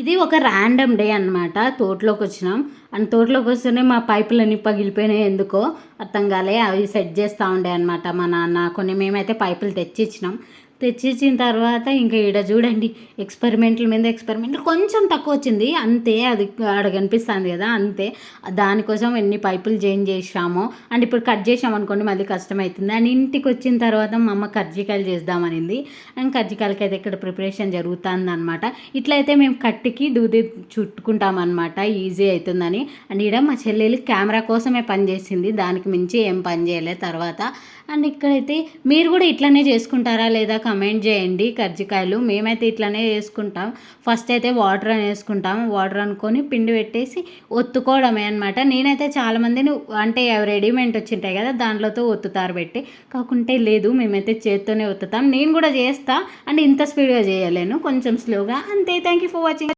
ఇది ఒక random day అనమాట. తోటలోకొచ్చినాం. అండ్ తోటలోకొస్తేనే మా పైపులన్నీ పగిలిపోయినాయి ఎందుకో అర్థం కాలే. అవి సెట్ చేస్తా ఉండే అనమాట మా నాన్న. కొన్ని మేమైతే పైపులు తెచ్చిచ్చినాం. తెచ్చిచ్చిన తర్వాత ఇంకా ఈడ చూడండి ఎక్స్పెరిమెంట్ల మీద ఎక్స్పెరిమెంట్లు కొంచెం తక్కువ వచ్చింది అంతే. అది ఆడ కనిపిస్తుంది కదా అంతే. దానికోసం ఎన్ని పైపులు చేంజ్ చేసామో. అండ్ ఇప్పుడు కట్ చేసామనుకోండి మళ్ళీ కష్టమవుతుంది. అండ్ ఇంటికి వచ్చిన తర్వాత మా అమ్మ కజ్జికాయలు చేద్దామనింది. అండ్ కజ్జికాయలకి అయితే ఇక్కడ ప్రిపరేషన్ జరుగుతుంది అనమాట. ఇట్లయితే మేము కట్టికి దూది చుట్టుకుంటామన్నమాట, ఈజీ అవుతుందని. అండ్ ఈడ మా చెల్లెలు కెమెరా కోసమే పని చేసింది, దానికి మించి ఏం పని చేయలేదు తర్వాత. అండ్ ఇక్కడైతే మీరు కూడా ఇట్లనే చేసుకుంటారా లేదా కమెంట్ చేయండి. కజ్జికాయలు మేమైతే ఇట్లనే చేసుకుంటాం. ఫస్ట్ అయితే వాటర్ అని వేసుకుంటాం. వాటర్ అనుకొని పిండి పెట్టేసి ఒత్తుకోవడమే అనమాట. నేనైతే చాలామందిని అంటే రెడీమేడ్ వచ్చింటాయి కదా దాంట్లోతో ఒత్తుతారు పెట్టి, కాకుంటే లేదు మేమైతే చేత్తోనే ఒత్తుతాం. నేను కూడా చేస్తా. అండ్ ఇంత స్పీడ్గా చేయలేను, కొంచెం స్లోగా అంతే. Thank you for watching.